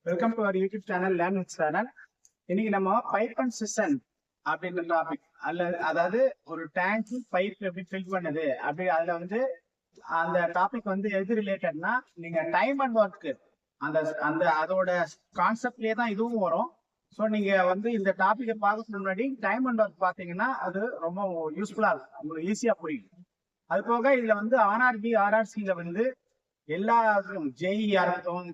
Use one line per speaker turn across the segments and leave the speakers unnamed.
Welcome to our YouTube channel learn with channel. இன்னைக்கு நம்ம pipe and system அப்படின்ற topic அதாவது ஒரு டேங்க் பைப் எப்படி ஃபில் பண்ணுது அப்படி அதுல வந்து அந்த டாபிக் வந்து எது ரிலேட்டட்னா நீங்க டைம் அண்ட் ஒர்க்கு அந்த அந்த அதோட கான்செப்ட்லயே தான் இதுவும் வரும். ஸோ நீங்க வந்து இந்த டாபிக்கை பார்க்கறதுக்கு முன்னாடி டைம் அண்ட் ஒர்க் பார்த்தீங்கன்னா அது ரொம்ப யூஸ்ஃபுல்லா இருக்கும், உங்களுக்கு ஈஸியா புரியும். அது போக இதுல வந்து ஆர்ஆர்பி ஆர்ஆர்சியில வந்து எல்லா ஜேஇஆ இருக்கட்டும்,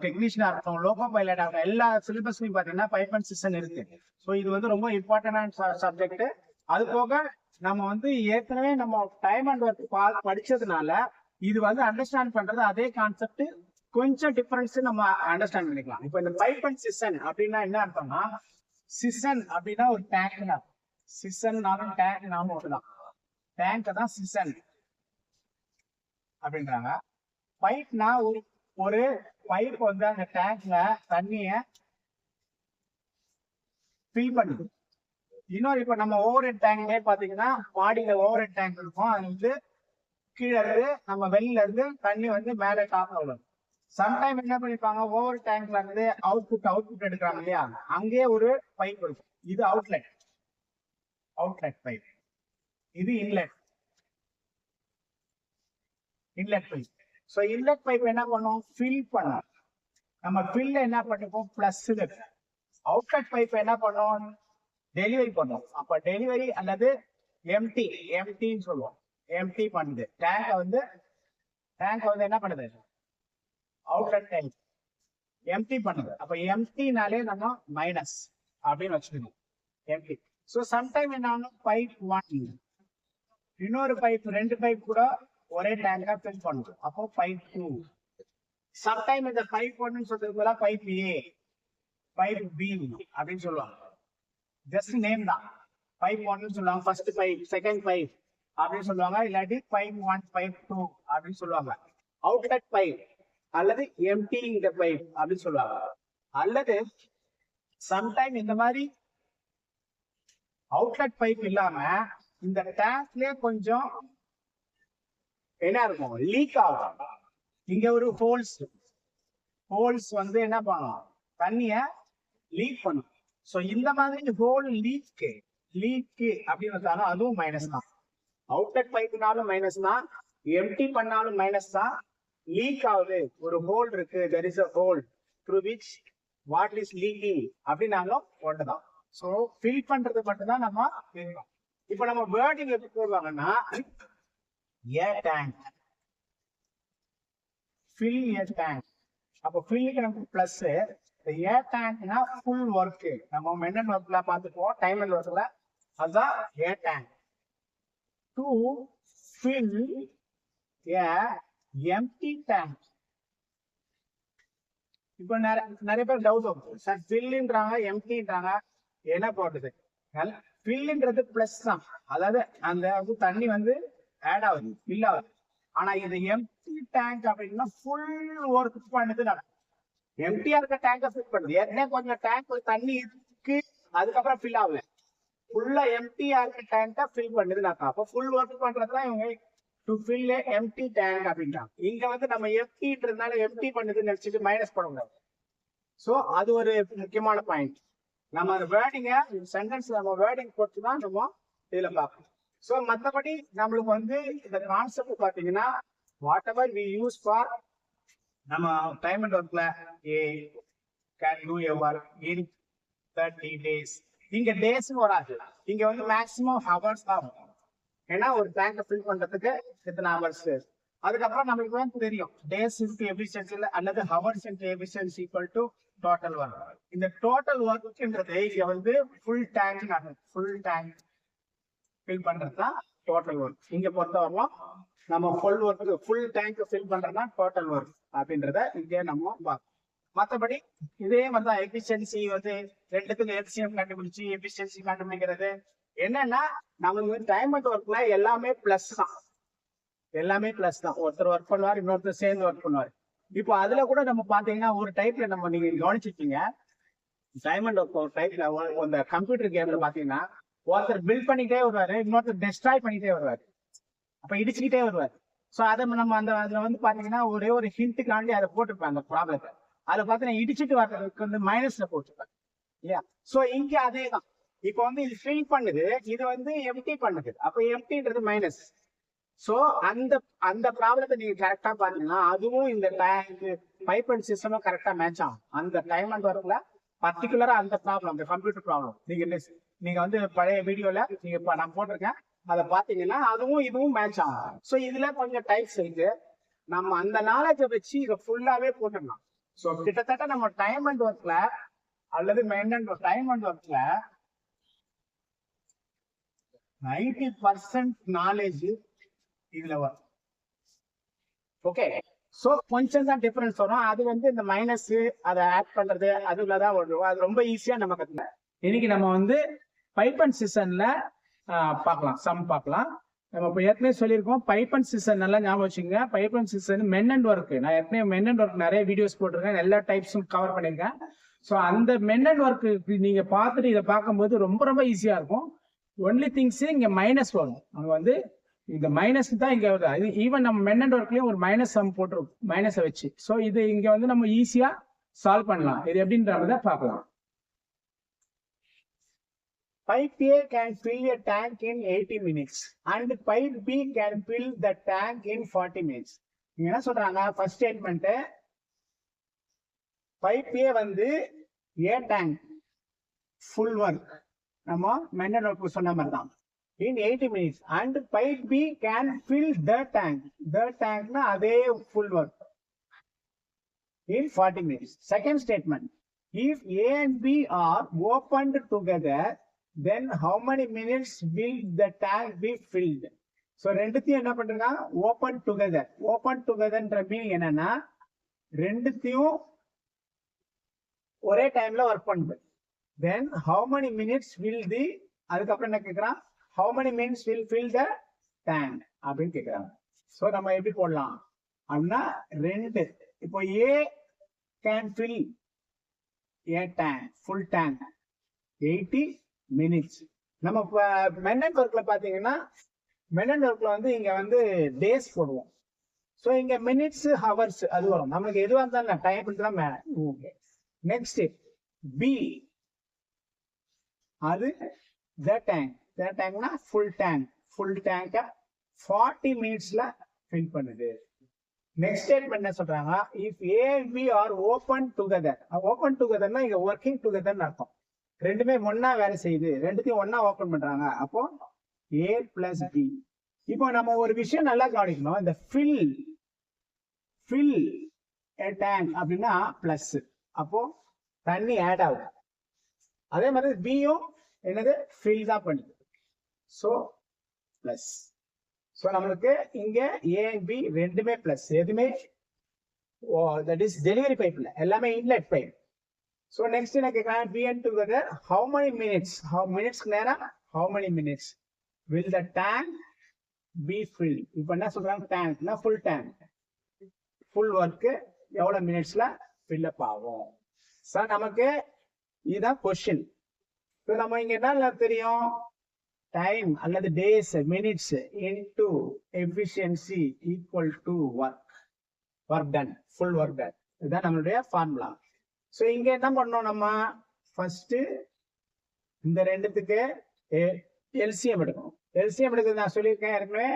டெக்னீஷியனா இருக்கட்டும், லோகோ பைலட் ஆகட்டும், எல்லா சிலபஸ்லயும் பாத்தீங்கன்னா பைப் அண்ட் சிஸ்டம் இருக்கு. ஸோ இது வந்து ரொம்ப இம்பார்ட்டன்டான சப்ஜெக்ட். அது போக நம்ம வந்து ஏற்கனவே நம்ம டைம் அண்ட் ஒர்க் படிச்சதுனால இது வந்து அண்டர்ஸ்டாண்ட் பண்றது அதே கான்செப்ட் கொஞ்சம் டிஃபரன்ஸ் நம்ம அண்டர்ஸ்டாண்ட் பண்ணிக்கலாம். இப்போ இந்த பைப் அண்ட் சிஸ்டம் அப்படின்னா என்ன அர்த்தம்னா, சிஸ்டம் அப்படின்னா ஒரு டேங்க் தான். சிஸ்டம்னாலும் டேங்க் நாம ஒண்ணுதான். டேங்க் தான் சிஸ்டம் அப்படின்றாங்க. பைப்னா ஒரு பைப் வந்து அந்த டேங்க்ல தண்ணிய ஃபில் பண்ணுது. இன்னொரு இப்ப நம்ம ஓவர் ஹெட் டேங்க்லயே பாத்தீங்கன்னா மாடியில ஓவர் ஹெட் டேங்க் இருக்கும். அது வந்து கீழே இருந்து நம்ம வெளியில இருந்து தண்ணி வந்து மேலே டாப்ல விடும். சம்டைம் என்ன பண்ணிருப்பாங்க, ஓவர் டேங்க்ல இருந்து அவுட்புட் எடுக்கிறாங்க இல்லையா, அங்கேயே ஒரு பைப் இருக்கும். இது அவுட்லெட் பைப். இது inlet pipe. So inlet pipe என்ன பண்ணும், ஃபில் பண்ணும். நம்ம ஃபில் என்ன பண்ணிப்போம், பிளஸ். அவுட்லெட் பைப் என்ன பண்ணும், டெலிவரி பண்ணும். அப்ப டெலிவரி அல்லது எம்டின்னு சொல்லுவோம். எம்டி பண்ணுது டேங்க் வந்து என்ன பண்ணுது, அவுட்லெட் டேங்க் எம்டி பண்ணுது. அப்ப எம்டினாலே நம்ம மைனஸ் அப்படின்னு வச்சுக்கணும், எம்டி. ஸோ சம்டைம் என்ன ஆகும், பைப் ஒன் இன்னொரு பைப், ரெண்டு பைப் கூட ஒரே டேங்கா ஃபில் பண்ணுது. அப்போ பைப் டூ. சம்டைம் இந்த பைப் ஒன்னு சொல்றது பைப் ஏ, பைப் பி அப்படின்னு சொல்லுவாங்க. ஜஸ்ட் நேம் தான். பைப் ஒன்னு சொல்லுவாங்க, ஃபர்ஸ்ட் பைப், செகண்ட் பைப் அப்படின்னு சொல்லுவாங்க. இல்லாட்டி பைப் ஒன், பைப் டூ அப்படின்னு சொல்லுவாங்க. அவுட்லெட் பைப் அல்லது எம்டிங் த பைப் அப்படின்னு சொல்லுவாங்க. அல்லது சம்டைம் இந்த மாதிரி அவுட்லெட் பைப் இல்லாம இந்த டேங்க்லயே கொஞ்சம் என்ன இருக்கும், லீக் ஆகும். இங்க ஒரு ஹோல்ஸ் வந்து என்ன பண்ணும், தண்ணிய லீக் பண்ணும். சோ இந்த மாதிரி ஹோல் லீக் அப்படின்னு வந்தாலும் அதுவும் மைனஸ் தான். அவுட்லெட் பைப்னாலும் மைனஸ் தான், எம்டி பண்ணாலும் மைனஸ் தான். லீக் ஆகுது, ஒரு ஹோல் இருக்கு, there is a hole through which water is leaking அப்படின்னாலும் ஒண்ணுதான். சோ ஃபில் பண்றது மட்டும்தான் நம்ம கேட்கணும். இப்ப நம்ம வேர்டிங் எப்படி போடுவாங்கன்னா, a tank, fill a tank. அப்போ ஃபில்லுக்கு நமக்கு பிளஸ், ஏ டேங்க்னா ஃபுல் ஒர்க். நம்ம மென் ஒர்க்ல பார்த்துப்போம், டைம் அண்ட் ஒர்க்ல, அதுதான் a tank. To fill a empty tank. இப்போ நிறைய பேர் டவுட் வரும், சார் ஃபில்ன்றாங்க எம்டின்றாங்க என்ன போடுறது. ஃபில்ன்றது பிளஸ் தான், அதாவது அந்த தண்ணி வந்து ஆட் ஆகுது, ஃபில் ஆகுது. ஆனா இது எம்டி டேங்க் அப்படின்னா ஃபுல் ஒர்க் பண்ணுது. எம்டியா இருக்க டேங்க ஃபில் பண்ணுது. ஏற்கனவே கொஞ்சம் டேங்க் தண்ணி இருக்கு, அதுக்கப்புறம் ஃபில் ஆகல. ஃபுல்லா எம்டியா இருக்க டேங்க ஃபில் பண்ணுது. அப்போ ஃபுல் ஒர்க் பண்றதுதான் இவங்க டு ஃபில் எம்டி டேங்க் அப்படின்றாங்க. இங்க வந்து நம்ம எம்டின்றதுனால எம்டி பண்ணுதுன்னு நினைச்சிட்டு மைனஸ் பண்ண முடியாது. ஸோ அது ஒரு முக்கியமான பாயிண்ட். நம்ம அந்த வேர்டிங்க சென்டென்ஸ் நம்ம வேர்டிங் பொறுத்து தான் நம்ம இதுல பார்ப்போம். ஸோ மற்றபடி நம்மளுக்கு வந்து இந்த கான்செப்ட் பார்த்தீங்கன்னா, whatever we use for நம்ம டைம் அண்ட் ஒர்க்ல can do a work in 30 days. இங்க டேஸ்னு வராது, இங்க வந்து மேக்ஸிமம் ஹவர்ஸ் தான். ஏன்னா ஒரு டேங்கை ஃபில் பண்றதுக்கு எத்தனை ஹவர்ஸ். அதுக்கப்புறம் நம்மளுக்கு வந்து தெரியும் டேஸ் இன்டு எஃபிஷியன்சி அல்லது hours into efficiency equal to total work. இந்த டோட்டல் ஒர்க்ன்றது இங்க வந்து ஃபுல் டேங்க் ஃபில் பண்றது தான் டோட்டல் ஒர்க். இங்க பொறுத்தவரைக்கும் நம்ம ஃபுல் டேங்க் ஃபில் பண்றதுனா டோட்டல் ஒர்க் அப்படின்றத இங்கே நம்ம பார்க்கணும். மற்றபடி இதே மாதிரி தான் எஃபிஷியன்சி வந்து ரெண்டுத்துக்கும் எஃபிஷியன்ட் கண்டுபிடிச்சு எஃபிஷியன்சி கண்டுபிடிக்கிறது என்னன்னா, நமக்கு டைம் அண்ட் ஒர்க்ல எல்லாமே பிளஸ் தான். ஒருத்தர் ஒர்க் பண்ணுவார், இன்னொருத்தர் சேர்ந்து ஒர்க் பண்ணுவார். இப்போ அதுல கூட நம்ம பாத்தீங்கன்னா ஒரு டைப்ல நம்ம நீங்க கவனிச்சிருக்கீங்க, டைம் அண்ட் ஒர்க் ஒரு டைப்ல அந்த கம்ப்யூட்டர் கேம்ல பாத்தீங்கன்னா ஒருத்தர் பில்ட் பண்ணிட்டே வருவாரு, இன்னொருத்தர் டெஸ்ட்ராய் பண்ணிட்டே வருவாரு, அப்ப இடிச்சுக்கிட்டே வருவாரு. ஸோ அதை நம்ம அதுல வந்து பாத்தீங்கன்னா ஒரே ஒரு ஹிண்ட்டுக்காண்டி அதை போட்டிருப்பேன் அந்த ப்ராப்ளத்தை. அதுல பாத்தீங்கன்னா இடிச்சிட்டு வர்றதுக்கு வந்து மைனஸ்ல போட்டுருக்காங்க இல்லையா. சோ இங்க அதே தான். இப்போ வந்து இது ஃபில் பண்ணுது, இது வந்து எம்டி பண்ணுது. அப்ப எம்டின்றது மைனஸ். சோ அந்த அந்த ப்ராப்ளத்தை நீங்க கரெக்டா பாத்தீங்கன்னா அதுவும் இந்த பைப் அண்ட் சிஸ்டமும் கரெக்டா மேட்ச் ஆகும். அந்த டைம் அண்ட் ஒர்க்ல பர்டிகுலரா அந்த ப்ராப்ளம், இந்த கம்ப்யூட்டர் ப்ராப்ளம் நீங்க வந்து பழைய வீடியோல நீங்க நான் போட்டிருக்கேன், அதை பாத்தீங்கன்னா அதுவும் இதுவும் மேட்ச் ஆகும். சோ இதுல கொஞ்சம் டைப்ஸ் இருக்கு. நம்ம அந்த நாலேஜை வச்சு இதை ஃபுல்லாவே போட்டுடலாம். சோ கிட்டத்தட்ட நம்ம டைம் அண்ட் ஒர்க்ல அல்லது டைம் அண்ட் ஒர்க்ல 90% நாலேஜ் இதுல வரும். ஓகே, சோ கொஞ்சம் தான் டிஃபரன்ஸ் வரும். அது வந்து இந்த மைனஸ் அதை ஆட் பண்றது அதுலதான் வரும். அது ரொம்ப ஈஸியா நம்ம கத்துக்கலாம். இன்னைக்கு நம்ம வந்து பைப் அண்ட் சிஸ்டம்ல பார்க்கலாம், சம் பார்க்கலாம். நம்ம இப்போ ஏற்கனவே சொல்லியிருக்கோம் பைப் அண்ட் சிஸ்டம் நல்லா ஞாபகம் வச்சுங்க. Pipe and system men and work, நான் ஏற்கனவே மென் அண்ட் ஒர்க் நிறைய வீடியோஸ் போட்டிருக்கேன், எல்லா டைப்ஸும் கவர் பண்ணியிருக்கேன். ஸோ அந்த மென் அண்ட் ஒர்க்கு நீங்க பார்த்துட்டு இதை பார்க்கும்போது ரொம்ப ரொம்ப ஈஸியா இருக்கும். ஒன்லி திங்ஸ் இங்க மைனஸ் வரும். அங்க வந்து இந்த மைனஸ் தான் இங்க வருது. ஈவன் நம்ம மென் அண்ட் ஒர்க்லயும் ஒரு மைனஸ் சம் போட்டுருக்கும், மைனஸை வச்சு. ஸோ இது இங்க வந்து நம்ம ஈஸியா சால்வ் பண்ணலாம். இது எப்படின்றத பார்க்கலாம். Pipe A can fill a tank in 80 minutes and pipe B can fill the tank in 40 minutes. நீங்க என்ன சொல்றாங்க, ஃபர்ஸ்ட் ஸ்டேட்மெண்ட் பைப் A வந்து A tank full work நம்ம மென் ஒர்க் சொன்ன மாதிரி தான் in 80 minutes and pipe B can fill the tankனா அதே full work in 40 minutes. Second statement, if A and B are opened together, then how many minutes will the tank be filled? So ரெண்டுத்தையும் என்ன பண்றாங்க, open together. Open டுகெதர்ன்ற meaning என்னன்னா ரெண்டுத்தையும் ஒரே டைம்ல work பண்ணுது. then how many minutes will the அதுக்கப்புறம் என்ன கேக்குறான், how many minutes will fill the tank அப்படின்னு கேக்குறாங்க. சோ நம்ம எப்படி போடலாம் அப்படின்னா ரெண்டு, இப்போ A can fill a tank full tank 80 minutes. நம்ம மென் அண்ட் ஒர்க்ல பாத்தீங்கன்னா மென் அண்ட் ஒர்க்ல வந்து இங்க வந்து டேஸ் போடுவோம். சோ இங்க மினிட்ஸ் ஹவர்ஸ் அது வரும். நமக்கு எதுவா இருந்தாலும் டைம் தான் மேல. ஓகே, நெக்ஸ்ட் பி அது த டேங்க்னா ஃபுல் டேங்க 40 மினிட்ஸ்ல ஃபில் பண்ணுது. நெக்ஸ்ட் ஸ்டேட்மெண்ட் என்ன சொல்றாங்க, if A and B are open together. Open டுகெதர்னா இங்க ஒர்க்கிங் டுகெதர்னு அர்த்தம். ரெண்டுமே ஒன்னா வேலை செய்யுது, ரெண்டுத்தையும் ஒன்னா ஓபன் பண்றாங்க. அப்போ A பிளஸ் பி. இப்போ நம்ம ஒரு விஷயம் நல்லா கவனிக்கணும், இந்த ஃபில் டேங்க் அப்படின்னா பிளஸ், அப்போ தண்ணி ஆட் ஆகுது. அதே மாதிரி பியும் என்னது ஃபில் தான் பண்ணுது. So plus. ஸோ நம்மளுக்கு இங்க A and B ரெண்டுமே பிளஸ். எதுவுமே தட் இஸ் டெலிவரி பைப்ல, எல்லாமே இன்லெட் பைப். So next என்ன கேக்குறாங்க, B and together how many minutes, நேரா how many minutes will the tank be filled. இப்போ என்ன சொல்றாங்க, டேங்க்னா ஃபுல் டேங்க், ஃபுல் ஒர்க் எவ்வளவு மினிட்ஸ்ல ஃபில் அப் ஆகும். சார் நமக்கு இதுதான் கொஸ்டின். இப்போ நம்ம இங்க என்ன தெரியும், டைம் அல்லது days minutes into efficiency equal to work done, full work done. இதுதான் நம்மளுடைய ஃபார்முலா. சோ இங்க என்ன பண்ணோம், நம்ம ஃபர்ஸ்ட் இந்த ரெண்டுத்துக்கு எல்சிஎம் எடுக்கணும். எல்சிஎம் எடுக்கிறது நான் சொல்லியிருக்கேன் ஏற்கனவே,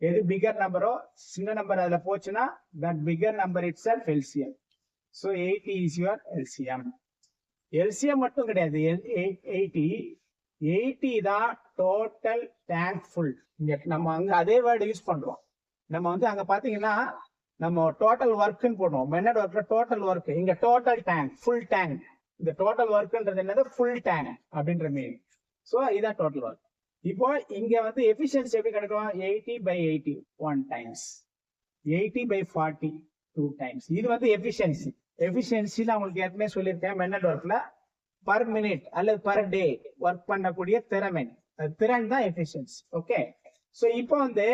எது பிகர் நம்பரோ சின்ன நம்பர் அதுல போச்சுன்னா that figure number it self LCM. So 80 is your LCM. LCM மட்டும் கிடையாது, 80 தான் டோட்டல் டேங்க் ஃபுல். இங்க நம்ம அங்க அதே வேர்டு யூஸ் பண்றோம். நம்ம வந்து அங்க பாத்தீங்கன்னா நம்ம டோட்டல் ஒர்க்னு போடுவோம். மென் ஒர்க்ல டோட்டல் ஒர்க், இங்க டோட்டல் டேங்க் ஃபுல் டேங்க். இந்த டோட்டல் ஒர்க்ன்றது என்னது, ஃபுல் டேங்க் அப்படின்ற மீனிங். சோ இதான் டோட்டல் ஒர்க். இப்போ இங்க வந்து எஃபிஷியன்சி எப்படி கிடைக்கும், 80/80 1 டைம்ஸ், 80/40 2 டைம்ஸ். இது வந்து எஃபிஷியன்சி. எஃபிஷியன்சி நான் உங்களுக்கு ஏற்கனவே சொல்லியிருக்கேன், மென் ஒர்க்ல பர் மினிட் அல்லது பர் டே ஒர்க் பண்ணக்கூடிய திறன் தான் எஃபிஷியன்சி. ஓகே, சோ இப்போ வந்து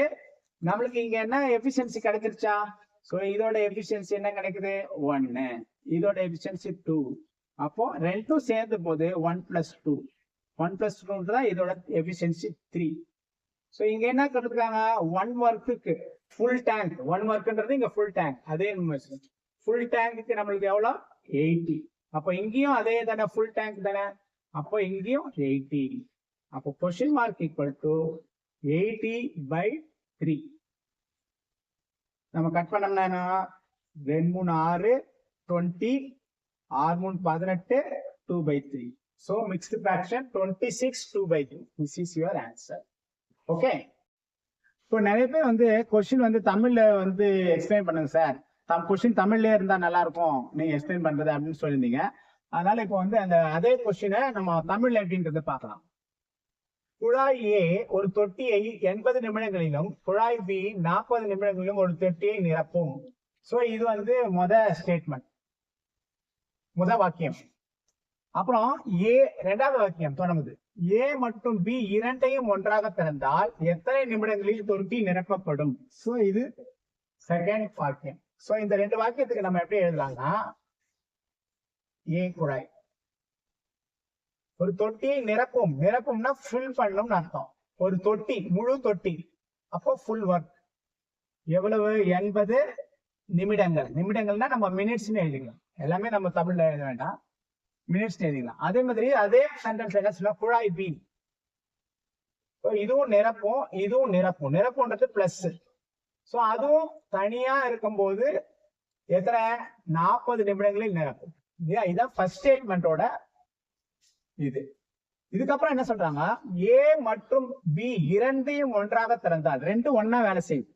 நம்மளுக்கு இங்க என்ன எஃபிஷியன்சி கிடைச்சிருச்சா. சோ இதோட எஃபிஷியன்சி என்ன கிடைக்குது, 1. இதோட எஃபிஷியன்சி 2. அப்போ ரெண்டும் சேர்ந்த போது 1 + 2 தான் இதோட எஃபிஷியன்சி 3. சோ இங்க என்ன கொடுத்துருக்காங்க, 1 ஒர்க்குக்கு ஃபுல் டேங்க். 1 ஒர்க்ன்றது இங்க ஃபுல் டேங்க். அதே ஃபுல் டேங்க்கு நம்மளுக்கு எவ்வளோ 80. அப்போ இங்கேயும் அதே தானே, ஃபுல் டேங்க் தானே, அப்போ இங்கேயும் 80. அப்போ கொஸ்டின் மார்க் ஈக்குவல் டு 80/3. நம்ம கட் பண்ணோம்னா 2 3 6 20, 6 3 18, 2/3. So mixed fraction 26 2/3. This is your answer. Okay. இப்போ நிறைய பேர் வந்து கொஸ்டின் வந்து தமிழ்ல வந்து எக்ஸ்பிளைன் பண்ணுங்க சார், கொஸ்டின் தமிழ்லயே இருந்தா நல்லா இருக்கும் நீங்க எக்ஸ்பிளைன் பண்றது அப்படின்னு சொல்லியிருந்தீங்க. அதனால இப்போ வந்து அந்த அதே கொஸ்டினை நம்ம தமிழ்ல எப்படின்றத பார்க்கலாம். குழாய் ஏ ஒரு தொட்டியை 80 நிமிடங்களிலும் குழாய் பி 40 நிமிடங்களிலும் ஒரு தொட்டியை நிரப்பும். சோ இது வந்து ஸ்டேட்மெண்ட், வாக்கியம். அப்புறம் ஏ இரண்டாவது வாக்கியம் தொடங்குது. ஏ மற்றும் பி இரண்டையும் ஒன்றாக திறந்தால் எத்தனை நிமிடங்களில் தொட்டி நிரப்பப்படும். சோ இது செகண்ட் வாக்கியம். சோ இந்த ரெண்டு வாக்கியத்துக்கு நம்ம எப்படி எழுதலாம்னா, ஏ குழாய் ஒரு தொட்டியை நிரப்பும்னா ஃபில் பண்ணணும்னு அர்த்தம். ஒரு தொட்டி, முழு தொட்டி, அப்போ ஃபுல் ஒர்க் எவ்வளவு 80 நிமிடங்கள். நிமிடங்கள்னா நம்ம மினிட்ஸ்னு எழுதிக்கலாம், எல்லாமே நம்ம தமிழ்ல எழுத வேண்டாம், மினிட்ஸ் எழுதிக்கலாம். அதே மாதிரி அதே சென்டென்ஸ் என்ன சொல்ல, குழாய் பி இதுவும் நிரப்பும், இதுவும் நிரப்பும்ன்றது பிளஸ். சோ அதுவும் தனியா இருக்கும்போது எத்தனை 40 நிமிடங்களில் நிரப்பும். இதான் ஃபர்ஸ்ட் ஸ்டேட்மெண்டோட இது. இதுக்கப்புறம் என்ன சொல்றாங்க, ஏ மற்றும் பி இரண்டையும் ஒன்றாக திறந்தால், ரெண்டும் ஒன்னா வேலை செய்யுது.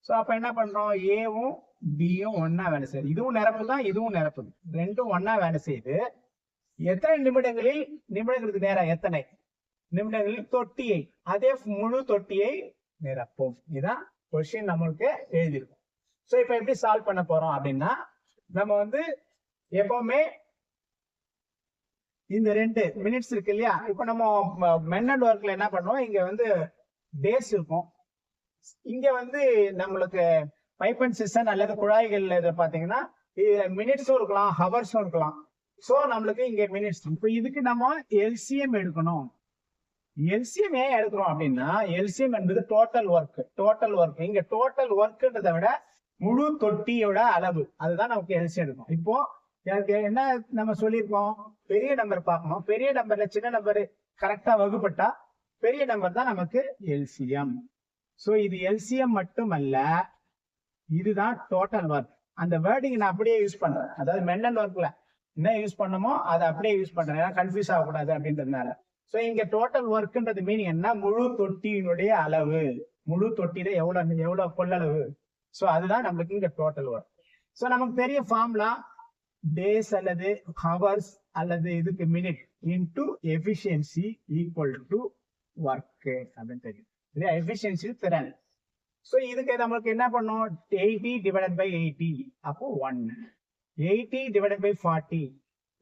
சோ அப்ப என்ன பண்றோம், ஏவும் பியும் ஒன்னா வேலை செய்யுது. இதுவும் நிரப்பு தான், இதுவும் நிரப்புது, ரெண்டும் ஒன்னா வேலை செய்யுது. எத்தனை நிமிடங்களில், நிமிடங்களுக்கு நேரம் எத்தனை நிமிடங்களில் தொட்டியை, அதே முழு தொட்டியை நிரப்பும். இதுதான் கொஸ்டின் நம்மளுக்கு எழுதிருக்கும். சோ இப்ப எப்படி சால்வ் பண்ண போறோம் அப்படின்னா, நம்ம வந்து எப்பவுமே இந்த 2 மினிட்ஸ் இருக்கு இல்லையா, இப்ப நம்ம மென் ஒர்க்ல என்ன பண்ணுவோம், இங்க வந்து டேஸ் இருக்கும், இங்க வந்து நம்மளுக்கு பைப் அண்ட் சிஸ்டம் அல்லது குழாய்கள் பாத்தீங்கன்னா மினிட்ஸும் இருக்கலாம், ஹவர்ஸும் இருக்கலாம். சோ நம்மளுக்கு இங்க மினிட்ஸ். இப்ப இதுக்கு நம்ம எல்சிஎம் எடுக்கணும். எல்சிஎம் ஏன் எடுக்கிறோம் அப்படின்னா, எல்சிஎம் என்பது டோட்டல் ஒர்க். இங்க டோட்டல் ஒர்க்ன்றதை விட முழு தொட்டியோட அளவு, அதுதான் நமக்கு எல்சிஎம் எடுக்கும். இப்போ எனக்கு என்ன நம்ம சொல்லியிருக்கோம், பெரிய நம்பர் பார்க்கணும், பெரிய நம்பர்ல சின்ன நம்பர் கரெக்டா வகுப்பட்டா பெரிய நம்பர் தான் நமக்கு எல்சிஎம். சோ இது எல்சிஎம் மட்டுமல்ல, இதுதான் டோட்டல் ஒர்க். அந்த வேர்டிங் நான் அப்படியே யூஸ் பண்றேன், அதாவது மென் ஒர்க்ல என்ன யூஸ் பண்ணமோ அதை அப்படியே யூஸ் பண்றேன், ஏன்னா கன்ஃபியூஸ் ஆகக்கூடாது அப்படின்றதுனால. சோ இங்க டோட்டல் ஒர்க்ன்றது மீனிங் என்ன, முழு தொட்டியினுடைய அளவு, முழு தொட்டியில எவ்வளவு கொள்ளளவு. சோ அதுதான் நம்மளுக்கு இங்க டோட்டல் ஒர்க். சோ நமக்கு தெரிய ஃபார்முலா, டேஸ் அல்லது ஹவர்ஸ் அல்லது இதுக்கு minute into efficiency equal to work அப்படின்னு தெரியும் இல்லையா, எஃபிஷியன்சி திறன். சோ இதுக்கு நம்மளுக்கு என்ன பண்ணும், 80 டிவைடட் பை 80, அப்போ 1. 80 டிவைடட் பை 40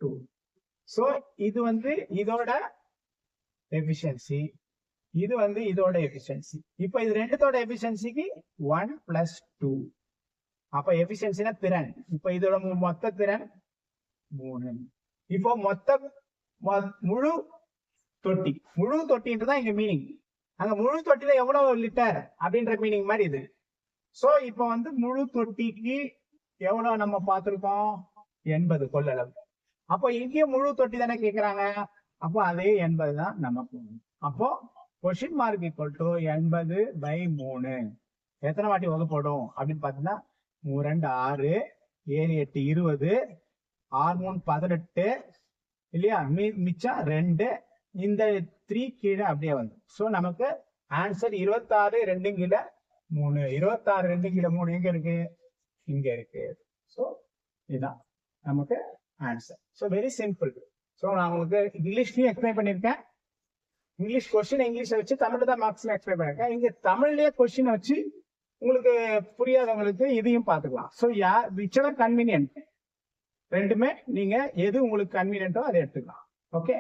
2. சோ இது வந்து இதோட எஃபிஷியன்சி, இது வந்து இதோட எஃபிஷியன்சி. இப்போ இது ரெண்டுத்தோட எஃபிஷியன்சிக்கு 1 + 2. அப்ப எஃபிஷியன்சினா திறன். இப்ப இதோட மொத்த திறன் 3. இப்போ முழு தொட்டின்றதான் இங்க மீனிங். அங்க முழு தொட்டில எவ்வளவு லிட்டர் அப்படின்ற மீனிங் மாதிரி இது. சோ இப்போ வந்து முழு தொட்டிக்கு எவ்வளவு நம்ம பார்த்திருக்கோம், 80 கொள்ளளவு. அப்போ இங்கேயும் முழு தொட்டி தானே கேக்குறாங்க, அப்போ அதே 80 தான் நமக்கு. அப்போ கொஸ்டின் மார்க் ஈக்குவல் டு 80/3. எத்தனை வாட்டி வகுப்படும் அப்படின்னு பாத்தீங்கன்னா, 3 2 6, 7 8 20, 6 3 18 இல்லையா, மிச்சம் 2, இந்த 3 கீழே அப்படியே வந்து. சோ நமக்கு ஆன்சர் 26 2 கீழே 3. 26 2 கீழே 3 எங்க இருக்கு, இங்க இருக்கு. சோ இதுதான் நமக்கு answer. So very simple. So நான் உங்களுக்கு இங்கிலீஷ்லயும் எக்ஸ்பிளைன் பண்ணிருக்கேன், இங்கிலீஷ் கொஸ்டின் இங்கிலீஷை வச்சு தமிழ்ல தான் மார்க்ஸ் எக்ஸ்பிளைன் பண்ணிருக்கேன். இங்க தமிழ்லயே கொஸ்டினை வச்சு உங்களுக்கு புரியாதவங்களுக்கு இதையும் பார்த்துக்கலாம். ஸோ விச் எவர் கன்வீனியன்ட், ரெண்டுமே நீங்க எது உங்களுக்கு கன்வீனியன்ட்டோ அதை எடுத்துக்கலாம். ஓகே.